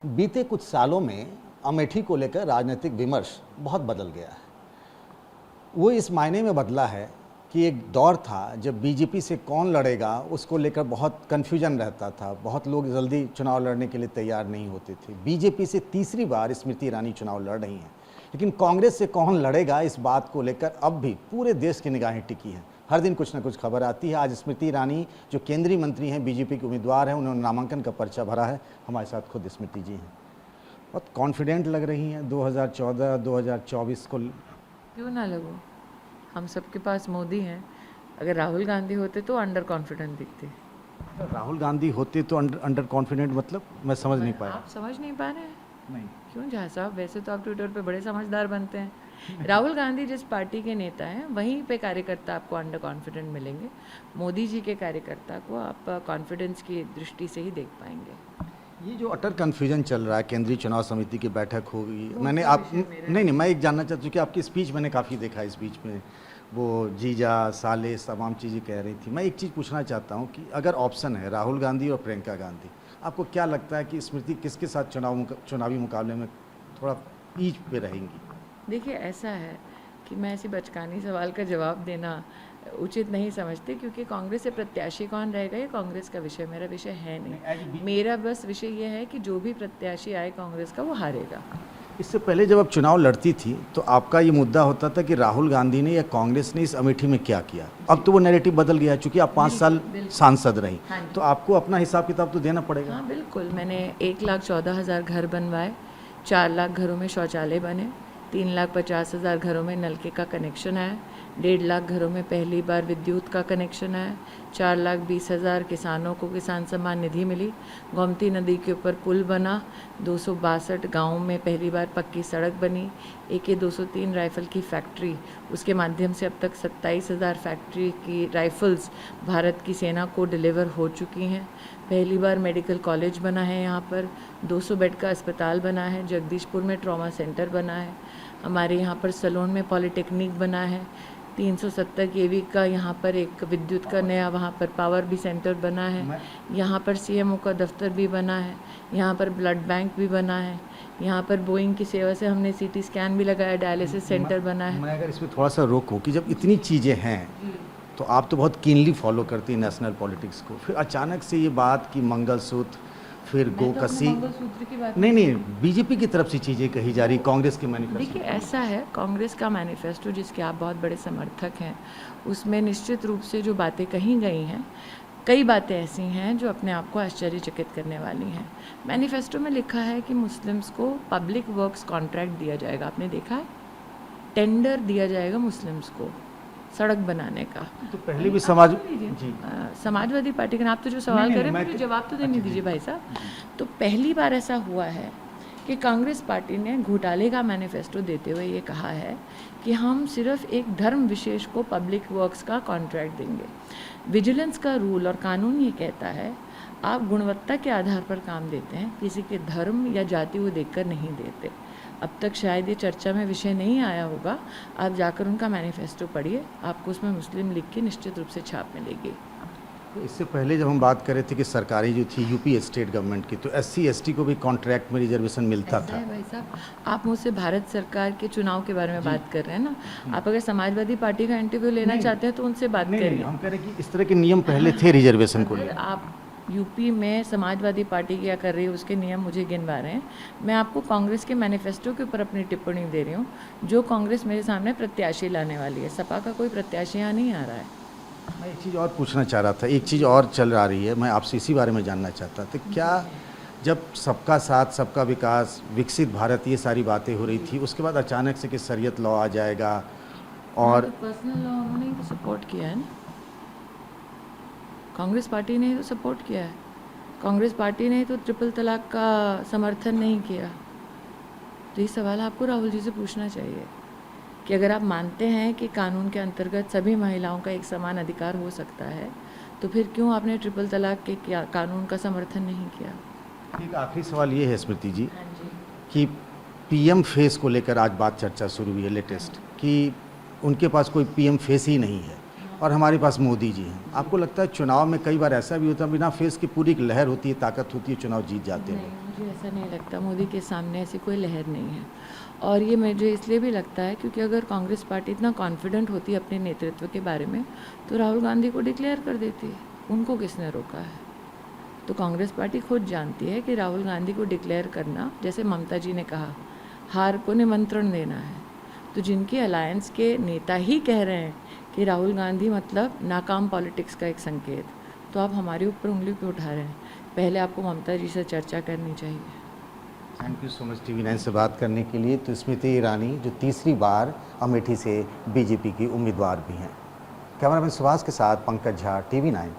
बीते कुछ सालों में अमेठी को लेकर राजनीतिक विमर्श बहुत बदल गया है। वो इस मायने में बदला है कि एक दौर था जब बीजेपी से कौन लड़ेगा उसको लेकर बहुत कन्फ्यूजन रहता था, बहुत लोग जल्दी चुनाव लड़ने के लिए तैयार नहीं होते थे। बीजेपी से तीसरी बार स्मृति ईरानी चुनाव लड़ रही हैं, लेकिन कांग्रेस से कौन लड़ेगा इस बात को लेकर अब भी पूरे देश की निगाहें टिकी हैं। हर दिन कुछ ना कुछ खबर आती है। आज स्मृति ईरानी जो केंद्रीय मंत्री हैं, बीजेपी के उम्मीदवार हैं, उन्होंने नामांकन का पर्चा भरा है। हमारे साथ खुद स्मृति जी हैं, बहुत कॉन्फिडेंट लग रही हैं 2014-2024 को। क्यों ना लगो, हम सबके पास मोदी हैं। अगर राहुल गांधी होते तो अंडर कॉन्फिडेंट दिखते। राहुल गांधी होते तो अंडर कॉन्फिडेंट मतलब मैं समझ नहीं पाया। आप समझ नहीं पा रहे हैं? नहीं। क्यों झा साहब, वैसे तो आप ट्विटर पे बड़े समझदार बनते हैं। राहुल गांधी जिस पार्टी के नेता हैं वहीं पे कार्यकर्ता आपको अंडर कॉन्फिडेंट मिलेंगे। मोदी जी के कार्यकर्ता को आप कॉन्फिडेंस की दृष्टि से ही देख पाएंगे। ये जो अटर कन्फ्यूजन चल रहा है, केंद्रीय चुनाव समिति की बैठक होगी, मैंने आप नहीं मैं एक जानना चाहता हूँ कि आपकी स्पीच मैंने काफ़ी देखा। स्पीच में वो जीजा साले तमाम चीज़ें कह रही थी। मैं एक चीज़ पूछना चाहता हूँ कि अगर ऑप्शन है राहुल गांधी और प्रियंका गांधी, आपको क्या लगता है कि स्मृति किसके साथ चुनावी मुकाबले में थोड़ा ईज पे रहेंगी? देखिए, ऐसा है कि मैं ऐसी बचकानी सवाल का जवाब देना उचित नहीं समझती, क्योंकि कांग्रेस से प्रत्याशी कौन रहेगा ये कांग्रेस का विषय, मेरा विषय है नहीं। मेरा बस विषय ये है कि जो भी प्रत्याशी आए कांग्रेस का वो हारेगा। इससे पहले जब आप चुनाव लड़ती थी तो आपका ये मुद्दा होता था कि राहुल गांधी ने या कांग्रेस ने इस अमेठी में क्या किया। अब तो वो नैरेटिव बदल गया, चूंकि आप 5 साल सांसद रही। हाँ, तो आपको अपना हिसाब किताब तो देना पड़ेगा। हाँ बिल्कुल, मैंने 1,14,000 घर बनवाए, 4 लाख घरों में शौचालय बने, 3,50,000 घरों में नलके का कनेक्शन आया, 1.5 लाख घरों में पहली बार विद्युत का कनेक्शन आया, 4,20,000 किसानों को किसान सम्मान निधि मिली, गोमती नदी के ऊपर पुल बना, 262 गाँव में पहली बार पक्की सड़क बनी, AK-203 राइफ़ल की फैक्ट्री, उसके माध्यम से अब तक 27,000 फैक्ट्री की राइफ़ल्स भारत की सेना को डिलीवर हो चुकी हैं। पहली बार मेडिकल कॉलेज बना है यहाँ पर, 200 बेड का अस्पताल बना है, जगदीशपुर में ट्रॉमा सेंटर बना है, हमारे यहाँ पर सलोन में पॉलिटेक्निक बना है, 370 kV का यहाँ पर एक विद्युत का नया वहाँ पर पावर भी सेंटर बना है, यहाँ पर CMO का दफ्तर भी बना है, यहाँ पर ब्लड बैंक भी बना है, यहाँ पर बोइंग की सेवा से हमने CT स्कैन भी लगाया, डायलिसिस सेंटर बना है। मैं अगर इसमें थोड़ा सा रोकूं कि जब इतनी चीज़ें हैं तो आप तो बहुत कीनली फॉलो करती हैं नेशनल पॉलिटिक्स को, फिर अचानक से ये बात कि मंगलसूत्र, फिर गोकसी, मंगलसूत्र की बात नहीं बीजेपी की तरफ से चीज़ें कही जा रही, कांग्रेस के मैनिफेस्टो। देखिए, ऐसा है, कांग्रेस का मैनिफेस्टो जिसके आप बहुत बड़े समर्थक हैं, उसमें निश्चित रूप से जो बातें कही गई हैं, कई बातें ऐसी हैं जो अपने आप को आश्चर्यचकित करने वाली हैं। मैनिफेस्टो में लिखा है कि मुस्लिम्स को पब्लिक वर्क्स कॉन्ट्रैक्ट दिया जाएगा। आपने देखा है, टेंडर दिया जाएगा मुस्लिम्स को सड़क बनाने का। तो पहले भी समाजवादी पार्टी का, आप तो जो सवाल कर रहे हैं मुझे जवाब तो देने दीजिए भाई साहब। तो पहली बार ऐसा हुआ है कि कांग्रेस पार्टी ने घोटाले का मैनिफेस्टो देते हुए ये कहा है कि हम सिर्फ एक धर्म विशेष को पब्लिक वर्क्स का कॉन्ट्रैक्ट देंगे। विजिलेंस का रूल और कानून ये कहता है आप गुणवत्ता के आधार पर काम देते हैं, किसी के धर्म या जाति को देखकर नहीं देते। अब तक शायद ये चर्चा में विषय नहीं आया होगा, आप जाकर उनका मैनिफेस्टो पढ़िए, आपको उसमें मुस्लिम लीग की निश्चित रूप से छाप मिलेगी। तो इससे पहले जब हम बात कर रहे थे कि सरकारी जो थी यूपी स्टेट गवर्नमेंट की, तो SC/ST को भी कॉन्ट्रैक्ट में रिजर्वेशन मिलता था। भाई साहब, आप मुझसे भारत सरकार के चुनाव के बारे में बात कर रहे हैं ना, आप अगर समाजवादी पार्टी का इंटरव्यू लेना चाहते हैं तो उनसे बात करिए। हम कह रहे हैं कि इस तरह के नियम पहले थे रिजर्वेशन को लेकर। आप यूपी में समाजवादी पार्टी क्या कर रही है उसके नियम मुझे गिनवा रहे हैं, मैं आपको कांग्रेस के मैनिफेस्टो के ऊपर अपनी टिप्पणी दे रही हूँ। जो कांग्रेस मेरे सामने प्रत्याशी लाने वाली है, सपा का कोई प्रत्याशी यहाँ नहीं आ रहा है। मैं एक चीज़ और पूछना चाह रहा था, एक चीज़ और चल रही है, मैं आपसे इसी बारे में जानना चाहता था। क्या जब सबका साथ सबका विकास, विकसित भारत, ये सारी बातें हो रही थी, उसके बाद अचानक से कि शरीयत लॉ आ जाएगा और पर्सनल लॉ उन्होंने ही तो सपोर्ट किया है ना, कांग्रेस पार्टी ने तो सपोर्ट किया है, कांग्रेस पार्टी ने तो ट्रिपल तलाक का समर्थन नहीं किया। तो ये सवाल आपको राहुल जी से पूछना चाहिए कि अगर आप मानते हैं कि कानून के अंतर्गत सभी महिलाओं का एक समान अधिकार हो सकता है, तो फिर क्यों आपने ट्रिपल तलाक के कानून का समर्थन नहीं किया? एक आखिरी सवाल ये है स्मृति जी कि PM फेस को लेकर आज बात चर्चा शुरू हुई है लेटेस्ट, कि उनके पास कोई PM फेस ही नहीं है और हमारे पास मोदी जी हैं। आपको लगता है चुनाव में कई बार ऐसा भी होता है बिना फेस की पूरी एक लहर होती है, ताकत होती है, चुनाव जीत जाते हैं? मुझे ऐसा नहीं लगता, मोदी के सामने ऐसी कोई लहर नहीं है। और ये मुझे इसलिए भी लगता है क्योंकि अगर कांग्रेस पार्टी इतना कॉन्फिडेंट होती अपने नेतृत्व के बारे में तो राहुल गांधी को डिक्लेयर कर देती। उनको किसने रोका है? तो कांग्रेस पार्टी खुद जानती है कि राहुल गांधी को डिक्लेयर करना, जैसे ममता जी ने कहा, हार को निमंत्रण देना है। तो जिनके अलायंस के नेता ही कह रहे हैं कि राहुल गांधी मतलब नाकाम पॉलिटिक्स का एक संकेत, तो आप हमारे ऊपर उंगली क्यों उठा रहे हैं? पहले आपको ममता जी से चर्चा करनी चाहिए। Thank you so much TV9 से बात करने के लिए। तो स्मृति ईरानी जो तीसरी बार अमेठी से बीजेपी की उम्मीदवार भी हैं। कैमरामैन सुभाष के साथ पंकज झा, TV9